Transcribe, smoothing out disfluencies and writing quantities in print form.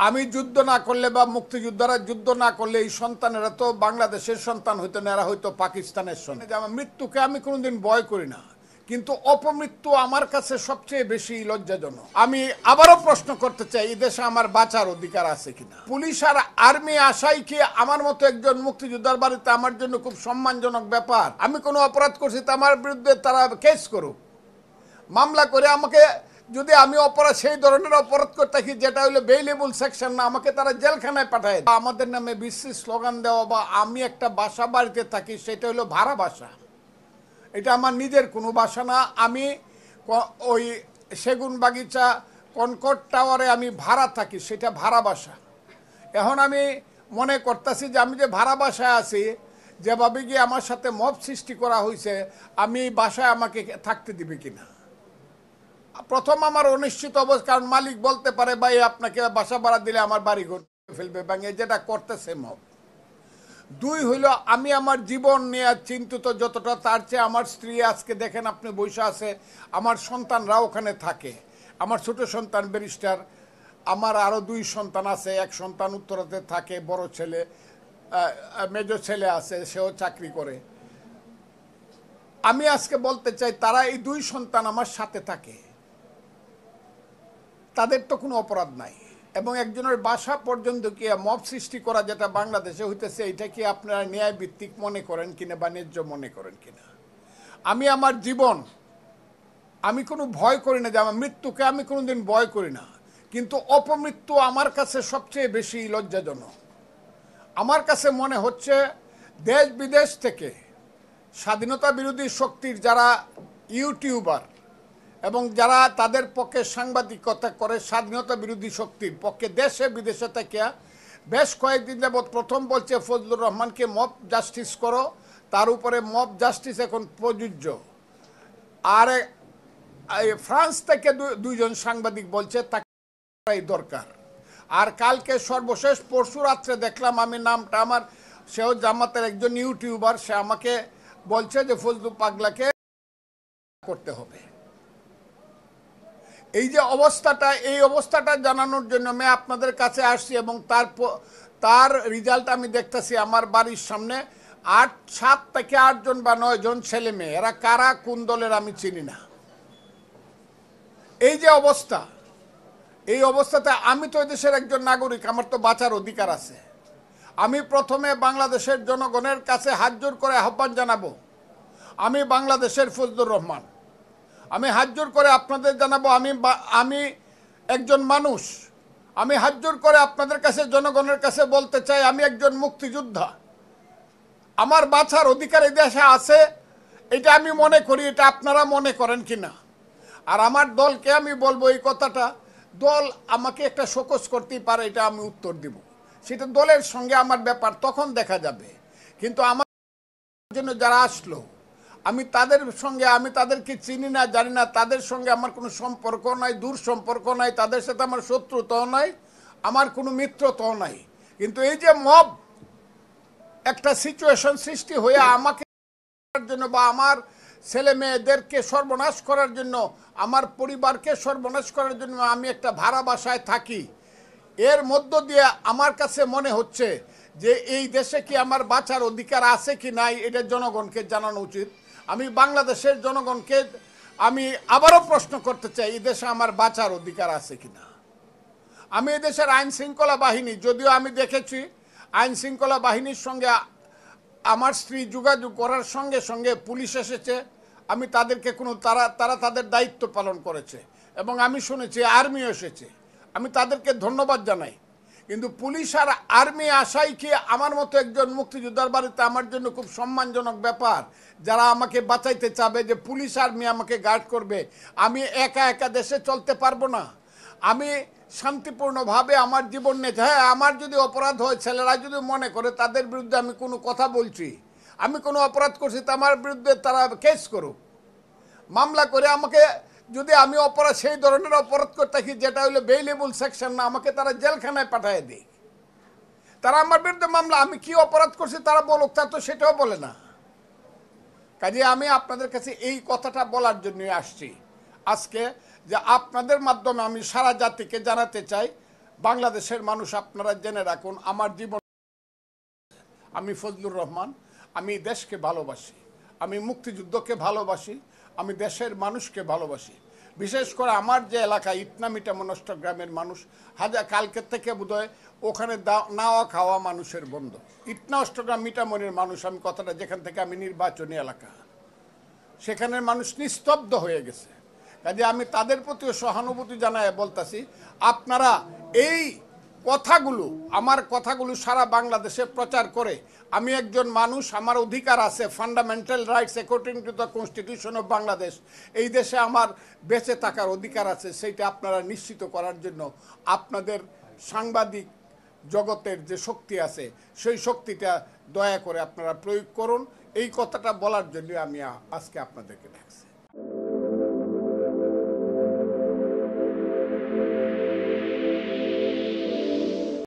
আমি যুদ্ধ না করলে বা মুক্তিযোদ্ধারা যুদ্ধ না করলে এই সন্তানেরা তো বাংলাদেশের সন্তান হইতো না, এরা হয়তো পাকিস্তানের সন্তান। আমার মৃত্যুকে আমি কোনোদিন ভয় করি না, কিন্তু অপমৃত্যু আমার কাছে সবচেয়ে বেশি লজ্জাজনক। আমি আবারও প্রশ্ন করতে চাই, এই দেশে আমার বাঁচার অধিকার আছে কিনা? পুলিশ আর আর্মি আসাই কি আমার মতো একজন মুক্তিযোদ্ধার বাড়িতে আমার জন্য খুব সম্মানজনক ব্যাপার? আমি কোনো অপরাধ করছি তো আমার বিরুদ্ধে তারা কেস করুক, মামলা করে আমাকে, যদি আমি অপরাধ সেই ধরনের অপরাধ করে থাকি যেটা হলো বেইলেবল সেকশন না, আমাকে তারা জেলখানায় পাঠায়। আমাদের নামে বিশ্রী স্লোগান দেওয়া বা আমি একটা বাসা বাড়িতে থাকি সেটা হলো ভাড়া বাসা, এটা আমার নিজের কোনো বাসা না। আমি ওই সেগুন বাগিচা কনকর্ড টাওয়ারে আমি ভাড়া থাকি, সেটা ভাড়া বাসা। এখন আমি মনে করতেছি যে আমি যে ভাড়া বাসায় আছি, যেভাবে গিয়ে আমার সাথে মব সৃষ্টি করা হয়েছে, আমি বাসায় আমাকে থাকতে দিবে কিনা। প্রথম আমার অনিশ্চিত অবস্থা, কারণ মালিক বলতে পারে ভাই আপনাকে বাসা ভাড়া দিলে আমার বাড়ি ঘর ফেলবে ভাঙে, যেটা করতেছে মব। দুই হইল আমি আমার জীবন নিয়ে চিন্তিত যতটা, তার চেয়ে আমার স্ত্রী আজকে দেখেন আপনি বসে আছে, আমার সন্তানরা ওখানে থাকে, আমার ছোট সন্তান ব্যারিস্টার, আমার আরও দুই সন্তান আছে, এক সন্তান উত্তরাতে থাকে, বড় ছেলে, মেজর ছেলে আছে, সেও চাকরি করে। আমি আজকে বলতে চাই তারা এই দুই সন্তান আমার সাথে থাকে, তাদের তো কোনো অপরাধ নাই, এবং একজনের বাসা পর্যন্ত কি মব সৃষ্টি করা যেটা বাংলাদেশে হইতেছে, এটা কি আপনারা ন্যায় ভিত্তিক মনে করেন কিনা বা ন্যায্য মনে করেন কিনা? আমি আমার জীবন, আমি কোনো ভয় করি না, যে আমার মৃত্যুকে আমি কোনোদিন ভয় করি না, কিন্তু অপমৃত্যু আমার কাছে সবচেয়ে বেশি লজ্জাজনক। আমার কাছে মনে হচ্ছে দেশ বিদেশ থেকে স্বাধীনতা বিরোধী শক্তির যারা ইউটিউবার এবং যারা তাদের পক্ষে সাংবাদিকতা করে স্বাধীনতা বিরোধী শক্তির পক্ষে দেশে বিদেশে থেকে বেশ কয়েকদিন যাবৎ প্রথম বলছে ফজলুর রহমানকে মব জাস্টিস করো, তার উপরে মব জাস্টিস এখন প্রযোজ্য। আর ফ্রান্স থেকে দুইজন সাংবাদিক বলছে তাকে দরকার। আর কালকে সর্বশেষ পরশু রাত্রে দেখলাম, আমি নামটা আমার, সেও জামাতের একজন ইউটিউবার, সে আমাকে বলছে যে ফজলু পাগলাকে করতে হবে। এই যে অবস্থাটা, এই অবস্থাটা জানানোর জন্য আমি আপনাদের কাছে আসছি, এবং তার রেজাল্ট আমি দেখতেছি আমার বাড়ির সামনে। 7 থেকে 8 জন বা 9 জন ছেলে মেয়ে, এরা কারা কোন দলের আমি চিনি না। এই যে অবস্থা, এই অবস্থাতে আমি তো দেশের একজন নাগরিক, আমার তো বাঁচার অধিকার আছে। আমি প্রথমে বাংলাদেশের জনগণের কাছে হাত জোর করে আহ্বান জানাবো, আমি বাংলাদেশের ফজলুর রহমান, আমি হাত জোর করে আপনাদের জানাবো, আমি একজন মানুষ, আমি হাত জোর করে আপনাদের কাছে জনগণের কাছে বলতে চাই আমি একজন মুক্তিযোদ্ধা, আমার বাঁচার অধিকার এই দেশে আছে, এটা আমি মনে করি, এটা আপনারা মনে করেন কিনা। আর আমার দলকে আমি বলবো এই কথাটা, দল আমাকে একটা শোকজ করতেই পারে, এটা আমি উত্তর দিব, সেটা দলের সঙ্গে আমার ব্যাপার, তখন দেখা যাবে। কিন্তু আমার জন্য যারা আসলো, আমি তাদের সঙ্গে, আমি তাদেরকে চিনি না, জানি না, তাদের সঙ্গে আমার কোনো সম্পর্ক নাই, দূর সম্পর্ক নাই, তাদের সাথে আমার শত্রুতাও নাই, আমার কোনো মিত্রতাও নাই। কিন্তু এই যে মব একটা সিচুয়েশন সৃষ্টি হয়ে আমাকে জন্য বা আমার ছেলে মেয়েদেরকে সর্বনাশ করার জন্য, আমার পরিবারকে সর্বনাশ করার জন্য আমি একটা ভাড়া বাসায় থাকি, এর মধ্য দিয়ে আমার কাছে মনে হচ্ছে যে এই দেশে কি আমার বাঁচার অধিকার আছে কি নাই, এটা জনগণকে জানানো উচিত। আমি বাংলাদেশের জনগণকে আমি আবারও প্রশ্ন করতে চাই, এই দেশে আমার বাঁচার অধিকার আছে কিনা। আমি এই দেশের আইন শৃঙ্খলা বাহিনী, যদিও আমি দেখেছি আইন শৃঙ্খলা বাহিনীর সঙ্গে আমার স্ত্রী যোগাযোগ করার সঙ্গে সঙ্গে পুলিশ এসেছে, আমি তাদেরকে তারা তাদের দায়িত্ব পালন করেছে, এবং আমি শুনেছি আর্মিও এসেছে, আমি তাদেরকে ধন্যবাদ জানাই। কিন্তু পুলিশ আর আর্মি আসাই কি আমার মতো একজন মুক্তিযোদ্ধার বাড়িতে আমার জন্য খুব সম্মানজনক ব্যাপার, যারা আমাকে বাঁচাইতে চাবে, যে পুলিশ আর্মি আমাকে গার্ড করবে? আমি একা একা দেশে চলতে পারবো না। আমি শান্তিপূর্ণভাবে আমার জীবন নিয়ে, হ্যাঁ আমার যদি অপরাধ হয়, ছেলেরা যদি মনে করে তাদের বিরুদ্ধে আমি কোনো কথা বলছি, আমি কোনো অপরাধ করছি, তা আমার বিরুদ্ধে তারা কেস করুক, মামলা করে আমাকে, যদি আমি অপরাধ সেই ধরনের অপরাধ করে থাকি যেটা হলো বেইলেবল সেকশন না, আমাকে তারা জেলখানায় পাঠিয়ে দেয়। তারা আমার বিরুদ্ধে মামলা, আমি কি অপরাধ করছি তারা বলুক, তা তো সেটাও বলে না। কাজে আমি আপনাদের কাছে এই কথাটা বলার জন্যই আসছি আজকে, যে আপনাদের মাধ্যমে আমি সারা জাতিকে জানাতে চাই, বাংলাদেশের মানুষ আপনারা জেনে রাখুন, আমার জীবন, আমি ফজলুর রহমান, আমি দেশকে ভালোবাসি, আমি মুক্তিযুদ্ধকে ভালোবাসি, আমি দেশের মানুষকে ভালোবাসি। বিশেষ করে আমার যে এলাকা ইটনা মিটামন অষ্টগ্রামের মানুষ, কালকের থেকে বোধহয় ওখানে নাওয়া খাওয়া মানুষের বন্ধ। ইটনা অষ্টগ্রাম মিটামনের মানুষ, আমি কথাটা যেখান থেকে আমি নির্বাচনী এলাকা, সেখানের মানুষ নিস্তব্ধ হয়ে গেছে। কাজে আমি তাদের প্রতিও সহানুভূতি জানায় বলতেছি, আপনারা এই কথাগুলো, আমার কথাগুলো সারা বাংলাদেশে প্রচার করে, আমি একজন মানুষ, আমার অধিকার আছে, fundamental rights according to the constitution of Bangladesh, এই দেশে আমার বেঁচে থাকার অধিকার আছে, সেইটা আপনারা নিশ্চিত করার জন্য আপনাদের সাংবাদিক জগতের যে শক্তি আছে সেই শক্তিটা দয়া করে আপনারা প্রয়োগ করুন। এই কথাটা বলার জন্য আমি আজকে আপনাদেরকে ডাকছি।